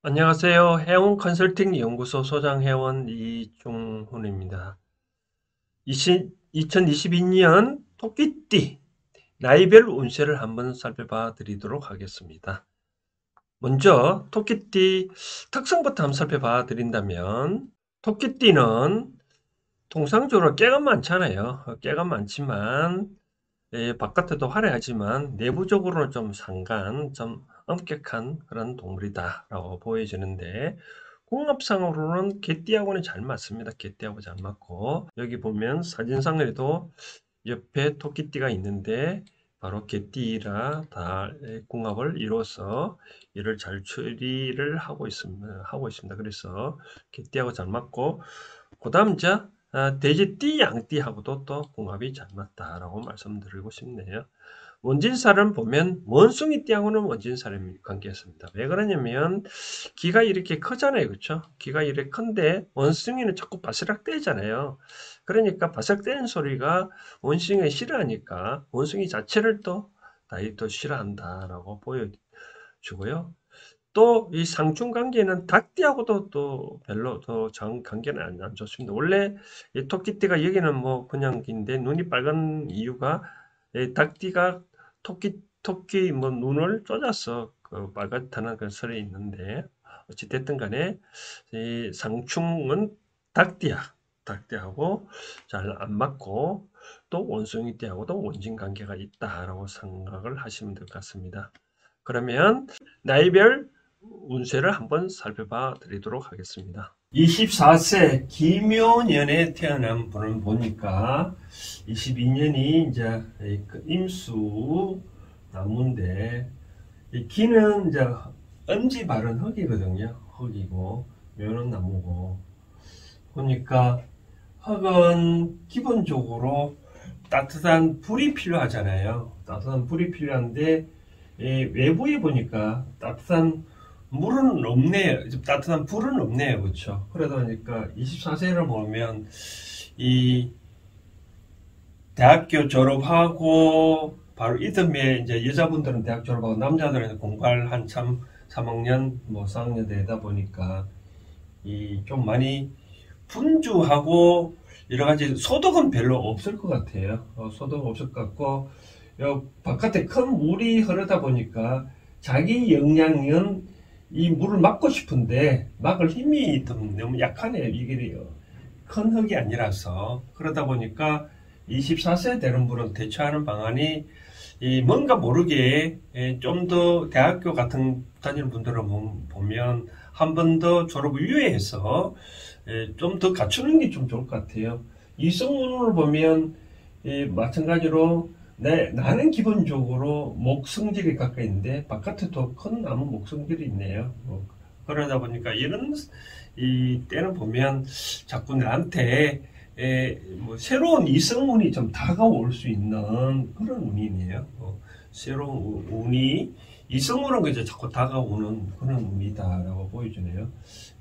안녕하세요. 해운 컨설팅 연구소 소장 회원 이종훈입니다. 2022년 토끼띠 나이별 운세를 한번 살펴봐 드리도록 하겠습니다. 먼저 토끼띠 특성부터 한번 살펴봐 드린다면, 토끼띠는 통상적으로 깨가 많잖아요. 깨가 많지만 바깥에도 화려하지만 내부적으로는 좀 엄격한 그런 동물이다라고 보여지는데, 궁합상으로는 개띠하고는 잘 맞습니다. 개띠하고 잘 맞고, 여기 보면 사진상에도 옆에 토끼띠가 있는데 바로 개띠라 다 궁합을 이뤄서 이를 잘 처리를 하고 있습니다. 그래서 개띠하고 잘 맞고, 그 다음 이제 돼지띠, 양띠하고도 또 궁합이 잘 맞다라고 말씀드리고 싶네요. 원진살은 보면 원숭이띠하고는 원진살이 관계했습니다. 왜 그러냐면 귀가 이렇게 크잖아요. 그렇죠? 귀가 이렇게 큰데 원숭이는 자꾸 바스락 떼잖아요. 그러니까 바스락 떼는 소리가 원숭이가 싫어하니까 원숭이 자체를 또 다이도 싫어한다라고 보여주고요. 또 이 상충 관계는 닭띠하고도 또 별로 더 관계는 안 좋습니다. 원래 이 토끼띠가 여기는 뭐 그냥 긴데 눈이 빨간 이유가, 이 닭띠가 토끼 뭐 눈을 쪼아서 그 빨갛다는 그런 설이 있는데, 어찌됐든 간에 이 상충은 닭띠하고 잘 안 맞고, 또 원숭이띠하고도 원진 관계가 있다라고 생각을 하시면 될 것 같습니다. 그러면 나이별 운세를 한번 살펴봐 드리도록 하겠습니다. 24세 기묘년에 태어난 분을 보니까 22년이 이제 임수 나무인데, 이 기는 이제 엄지 바른 흙이거든요. 흙이고 묘는 나무고, 보니까 흙은 기본적으로 따뜻한 불이 필요하잖아요. 따뜻한 불이 필요한데 외부에 보니까 따뜻한 물은 없네요. 따뜻한 불은 없네요. 그렇죠? 그러다 보니까 24세를 보면 이 대학교 졸업하고 바로 이듬해 이제 여자분들은 대학 졸업하고 남자들은 공부할 한참 3학년 뭐 4학년 되다 보니까 이 좀 많이 분주하고 여러 가지 소득은 별로 없을 것 같아요. 소득 없을 것 같고, 바깥에 큰 물이 흐르다 보니까 자기 역량은 이 물을 막고 싶은데 막을 힘이 좀 너무 약하네요. 이게 큰 흙이 아니라서. 그러다 보니까 24세 되는 분은 대처하는 방안이 뭔가 모르게 좀 더 대학교 같은 다니는 분들을 보면 한 번 더 졸업 유예해서 좀 더 갖추는 게 좀 좋을 것 같아요. 이성운을 보면 마찬가지로 나는 기본적으로 목성질이 가까이 있는데 바깥에도 큰 나무 목성질이 있네요. 그러다 보니까 이런 이 때는 보면 자꾸 나한테 뭐 새로운 이성운이 좀 다가올 수 있는 그런 운이네요. 새로운 운이 이성운은 이제 자꾸 다가오는 그런 운이다라고 보여주네요.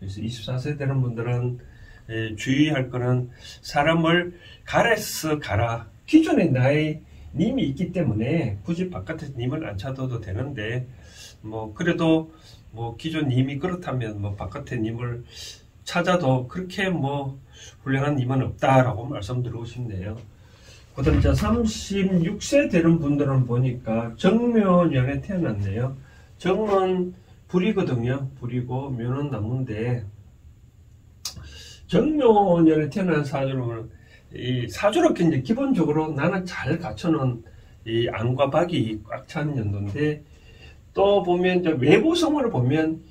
그래서 24세 되는 분들은 주의할 거는 사람을 가래서 가라. 기존에 나의 님이 있기 때문에 굳이 바깥에서 님을 안 찾아도 되는데, 뭐 그래도 뭐 기존 님이 그렇다면 뭐 바깥에 님을 찾아도 그렇게 뭐 훌륭한 님은 없다라고 말씀드리고 싶네요. 그 다음 36세 되는 분들은 보니까 정묘년에 태어났네요. 정은 불이거든요. 불이고 묘는 나무인데, 정묘년에 태어난 사주는 이 사주로 이제 기본적으로 나는 잘 갖춰놓은 이 안과 박이 꽉 찬 연도인데, 또 보면 이제 외부 성을 보면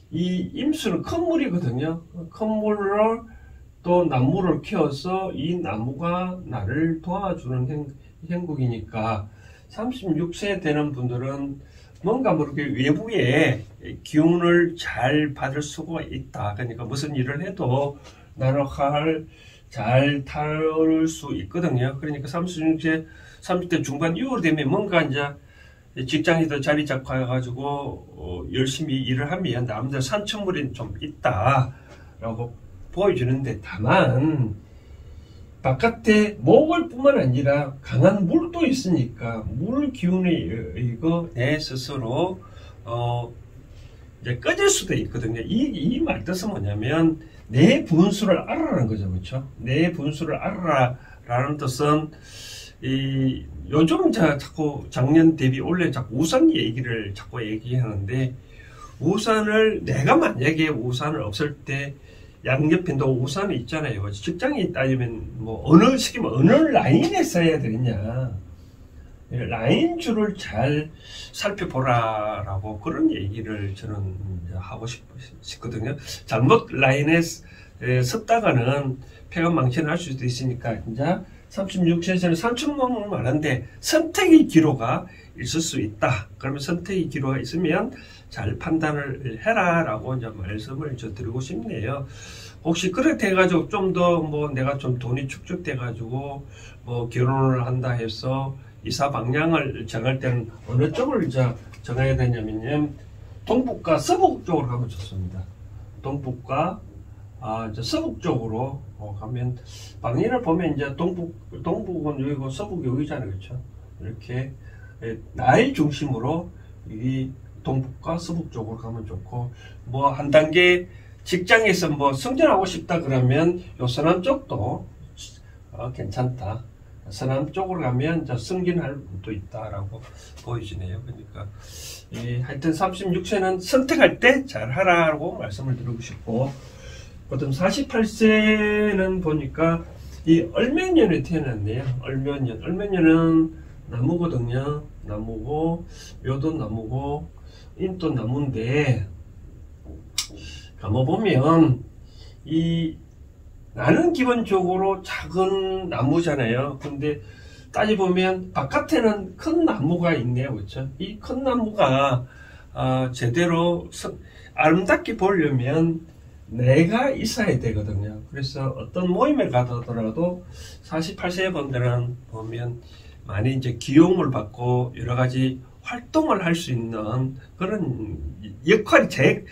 이 임수는 큰 물이거든요. 큰 물을 또 나무를 키워서 이 나무가 나를 도와주는 행국이니까 36세 되는 분들은 뭔가 모르게 외부에 기운을 잘 받을 수가 있다. 그러니까 무슨 일을 해도 나를 잘 탈 수 있거든요. 그러니까 36세, 30대 중반 이후로 되면 뭔가 이제 직장에서 자리 잡고 해가지고 열심히 일을 하면 남들 산천물이 좀 있다라고 보여주는데, 다만 바깥에 목을 뿐만 아니라 강한 물도 있으니까 물 기운에 의거 내 스스로 이제 꺼질 수도 있거든요. 이 말 뜻은 뭐냐면 내 분수를 알아라는 거죠. 그렇죠? 내 분수를 알아라라는 뜻은 요즘 자꾸 작년 대비 올해 자꾸 우산 얘기를 자꾸 얘기하는데, 우산을 내가 만약에 우산을 없을 때 양옆에도 우산이 있잖아요. 직장에 있다면 뭐 어느 시기면 어느 라인에 써야 되느냐, 라인줄을 잘 살펴보라라고 그런 얘기를 저는 하고 싶거든요. 잘못 라인에 섰다가는 폐가 망신할 수도 있으니까 이제 36세에서는 산출몸은 많은데 선택의 기로가 있을 수 있다. 그러면 선택의 기로가 있으면 잘 판단을 해라 라고 이제 말씀을 드리고 싶네요. 혹시 그렇게 해가지고 좀 더 뭐 내가 좀 돈이 축적돼가지고 뭐 결혼을 한다 해서 이사 방향을 정할 때는 어느 쪽을 이제 정해야 되냐면요, 동북과 서북 쪽으로 가면 좋습니다. 동북과 이제 서북 쪽으로 가면, 방향을 보면 이제 동북은 여기고 서북이 여기잖아요. 그렇죠? 이렇게 날 중심으로 이 동북과 서북 쪽으로 가면 좋고, 뭐 한 단계 직장에서 뭐 승진하고 싶다 그러면 요 서남 쪽도 괜찮다. 서남 쪽으로 가면 이제 승진할 수도 있다라고 보여지네요. 그러니까 하여튼 36세는 선택할 때 잘 하라고 말씀을 드리고 싶고, 보통 48세는 보니까 이 을묘년에 태어났네요. 을묘년은 나무거든요. 나무고, 묘도 나무고, 인도 나무인데, 가만보면 나는 기본적으로 작은 나무잖아요. 근데 따져보면 바깥에는 큰 나무가 있네요. 그렇죠? 이 큰 나무가 제대로 아름답게 보려면 내가 있어야 되거든요. 그래서 어떤 모임에 가더라도 48세 분들은 보면 많이 이제 기용을 받고 여러 가지 활동을 할 수 있는 그런 역할이 제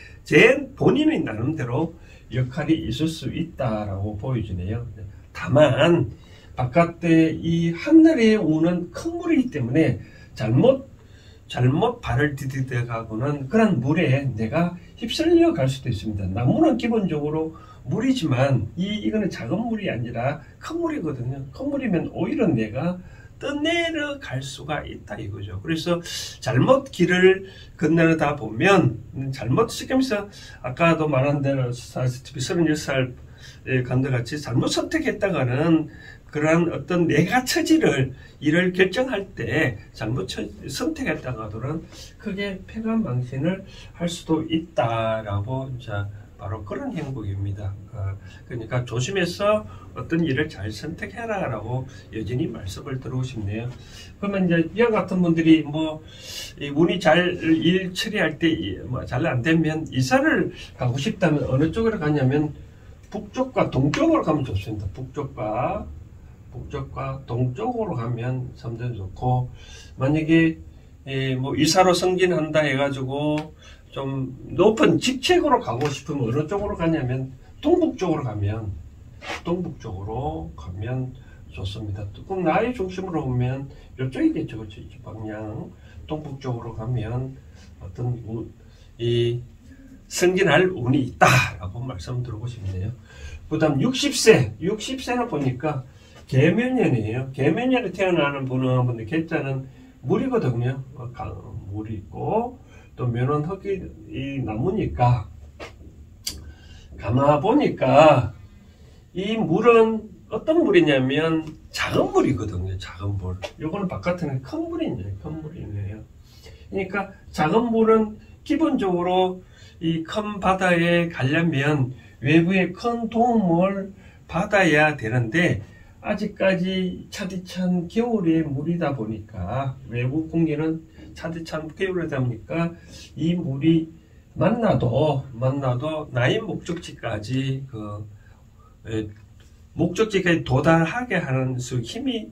본인의 나름대로 역할이 있을 수 있다라고 보여지네요. 다만 바깥에 이 하늘에 오는 큰 물이기 때문에 잘못 발을 디디대 가고는 그런 물에 내가 휩쓸려 갈 수도 있습니다. 나무는 기본적으로 물이지만 이거는 작은 물이 아니라 큰 물이거든요. 큰 물이면 오히려 내가 떠내려갈 수가 있다 이거죠. 그래서 잘못 길을 건너다 보면 잘못 시키면서 아까도 말한 대로 36살 간들같이 잘못 선택했다가는 그러한 어떤 내가 처지를 일을 결정할 때 잘못 선택했다가는 크게 폐가망신을 할 수도 있다라고 이제 바로 그런 행복입니다. 그러니까 조심해서 어떤 일을 잘 선택해라 라고 여전히 말씀을 드리고 싶네요. 그러면 이제 이와 같은 분들이 뭐 운이 일 처리할 때 뭐 잘 안 되면 이사를 가고 싶다면 어느 쪽으로 가냐면 북쪽과 동쪽으로 가면 좋습니다. 북쪽과 동쪽으로 가면 상당히 좋고, 만약에 뭐 이사로 승진한다 해가지고 좀 높은 직책으로 가고 싶으면 어느 쪽으로 가냐면 동북쪽으로 가면 좋습니다. 그럼 나의 중심으로 보면 이쪽이겠죠. 그렇죠? 이 방향 동북쪽으로 가면 어떤 이 승진할 운이 있다라고 말씀드리고 싶네요. 그 다음 60세는 보니까 계묘년이에요. 계묘년에 태어나는 분은 계자는 물이거든요. 물이 있고 또 묘는 흙이 나무니까, 가만 보니까 이 물은 어떤 물이냐면 작은 물이거든요. 작은 물. 요거는 바깥에는 큰 물이네요. 그러니까 작은 물은 기본적으로 이 큰 바다에 가려면 외부의 큰 도움을 받아야 되는데, 아직까지 차디찬 겨울의 물이다 보니까, 외부 공기는 차디찬 겨울이다 보니까 이 물이 만나도 나의 목적지까지 목적지까지 도달하게 하는 힘이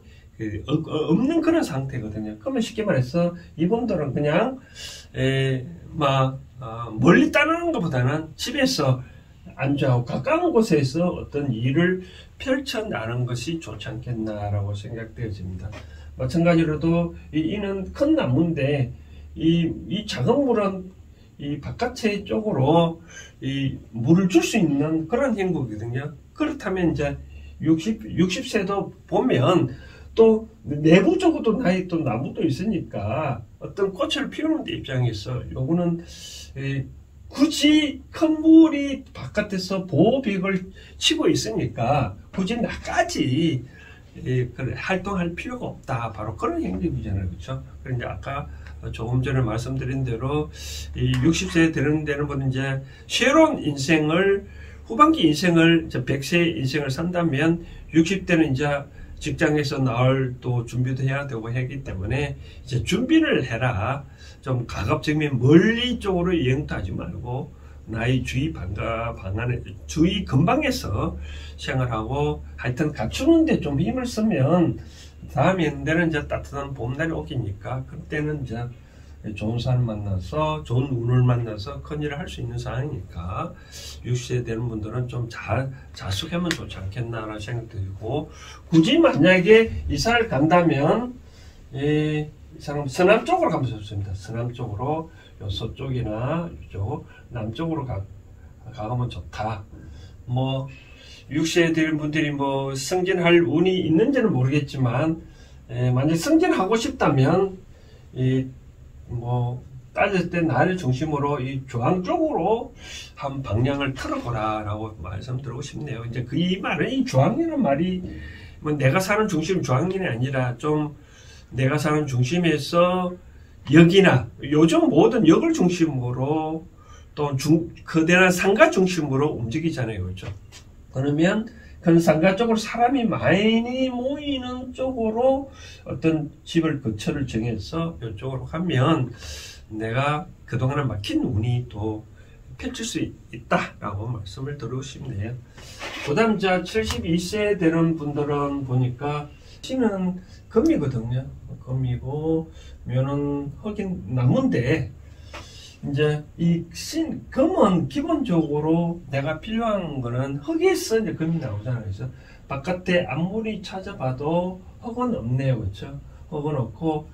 없는 그런 상태거든요. 그러면 쉽게 말해서 이분들은 그냥 멀리 따르는 것보다는 집에서 안주하고 가까운 곳에서 어떤 일을 펼쳐나가는 것이 좋지 않겠나라고 생각되어집니다. 마찬가지로도 이는 큰 나무인데 이 작은 물은 이 바깥의 쪽으로 이 물을 줄 수 있는 그런 행국이거든요. 그렇다면 이제 60세도 보면 또 내부적으로도 또 나무도 있으니까 어떤 꽃을 피우는 데 입장에서 요거는 굳이 큰 물이 바깥에서 보호벽을 치고 있으니까 굳이 나까지 활동할 필요가 없다. 바로 그런 행동이잖아요. 그렇죠? 그런데 아까 조금 전에 말씀드린 대로 이 60세 되는 분은 이제 새로운 인생을 후반기 인생을 이제 100세 인생을 산다면 60대는 이제 직장에서 나올 또 준비도 해야 되고 하기 때문에 이제 준비를 해라. 좀 가급적이면 멀리 쪽으로 여행도 하지 말고 나의 주위 방안에 주위 근방에서 생활하고 하여튼 갖추는데 좀 힘을 쓰면 다음에는 이제 따뜻한 봄날이 오기니까 그때는 이제 좋은 사람 만나서 좋은 운을 만나서 큰일을 할 수 있는 상황이니까 60세 되는 분들은 좀 자숙하면 좋지 않겠나라는 생각도 들고 굳이 만약에 이사를 간다면 이 사람 서남 쪽으로 가면 좋습니다. 서남 쪽으로 서쪽이나 이쪽 남쪽으로 가면 좋다. 뭐 60세 될 분들이 뭐 승진할 운이 있는지는 모르겠지만 만약 승진하고 싶다면 뭐 따질 때 나를 중심으로 이 중앙 쪽으로 한 방향을 틀어보라 라고 말씀드리고 싶네요. 이제 이 말은 이 중앙이라는 말이 뭐 내가 사는 중심 중앙이 아니라 좀 내가 사는 중심에서 역이나 요즘 모든 역을 중심으로 또 거대한 상가 중심으로 움직이잖아요. 그렇죠? 그러면 그 상가 쪽으로 사람이 많이 모이는 쪽으로 어떤 집을 거처를 정해서 이쪽으로 가면 내가 그동안에 막힌 운이 또 펼칠 수 있다라고 말씀을 드리고 싶네요. 그 다음 72세 되는 분들은 보니까 신은 금이거든요. 금이고 묘는 흑인 나무인데 이제 금은 기본적으로 내가 필요한 거는 흙에서 이제 금이 나오잖아요. 그래서 바깥에 아무리 찾아봐도 흙은 없네요. 그렇죠? 흙은 없고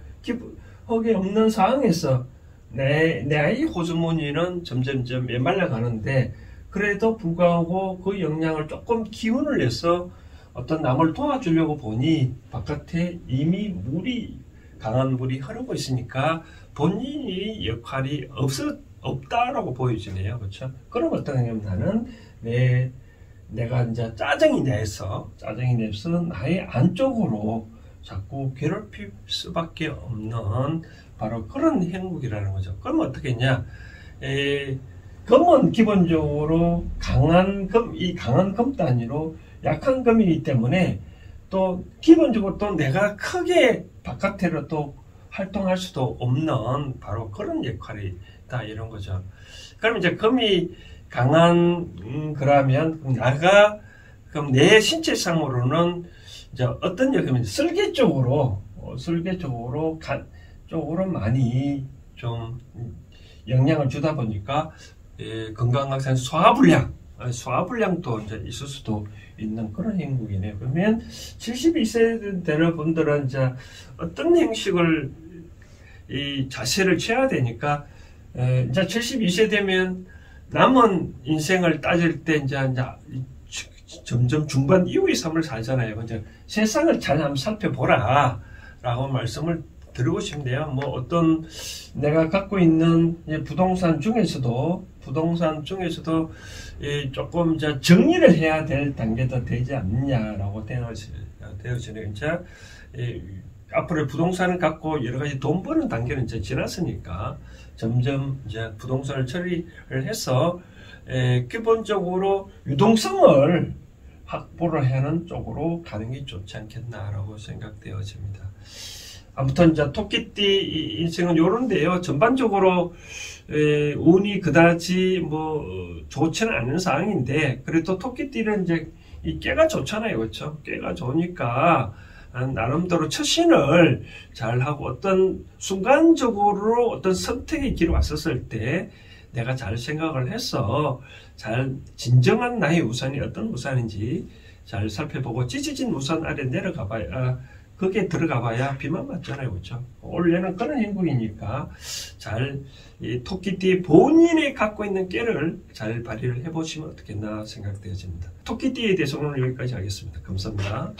흙이 없는 상황에서 내 아이 호주머니는 점점점 메말라 가는데 그래도 불구하고 그 영향을 조금 기운을 내서 어떤 남을 도와주려고 보니 바깥에 이미 강한 물이 흐르고 있으니까 본인이 역할이 없다라고 보여지네요. 그렇죠? 그럼 어떠냐면 나는 내가 이제 짜증이 내서 나의 안쪽으로 자꾸 괴롭힐 수밖에 없는 바로 그런 행국이라는 거죠. 그럼 어떻게 했냐? 금은 기본적으로 강한 금 단위로 약한 금이기 때문에 또 기본적으로 또 내가 크게 바깥으로 또 활동할 수도 없는 바로 그런 역할이다 이런 거죠. 그럼 이제 금이 강한 그러면 그럼 내 신체상으로는 이제 어떤 역할이면 쓸개 쪽으로 많이 좀 영향을 주다 보니까 건강학상 소화불량도 이제 있을 수도 있는 그런 행국이네요. 그러면 72세 되는 분들은 이제 어떤 형식을 자세를 취해야 되니까 이제 72세 되면 남은 인생을 따질 때 이제 점점 중반 이후의 삶을 살잖아요. 이제 세상을 잘 한번 살펴보라 라고 말씀을 드리고 싶네요. 뭐 어떤 내가 갖고 있는 부동산 중에서도 조금 이제 정리를 해야 될 단계도 되지 않느냐라고 되어지네요. 이제 앞으로 부동산을 갖고 여러 가지 돈 버는 단계는 이제 지났으니까 점점 이제 부동산을 처리를 해서 기본적으로 유동성을 확보를 하는 쪽으로 가는 게 좋지 않겠나라고 생각되어집니다. 아무튼 이제 토끼띠 인생은 요런데요. 전반적으로 운이 그다지 뭐 좋지는 않은 상황인데 그래도 토끼띠는 이제 이 깨가 좋잖아요. 그렇죠? 깨가 좋으니까 나름대로 처신을 잘하고 어떤 순간적으로 어떤 선택의 길이 왔었을 때 내가 잘 생각을 해서 잘 진정한 나의 우산이 어떤 우산인지 잘 살펴보고 찢어진 우산 아래 내려가 봐야 거기에 들어가 봐야 비만 맞잖아요. 그렇죠? 원래는 그런 행동이니까 잘 이 토끼띠 본인이 갖고 있는 깨를 잘 발휘를 해보시면 어떻겠나 생각되어집니다. 토끼띠에 대해서 오늘 여기까지 하겠습니다. 감사합니다.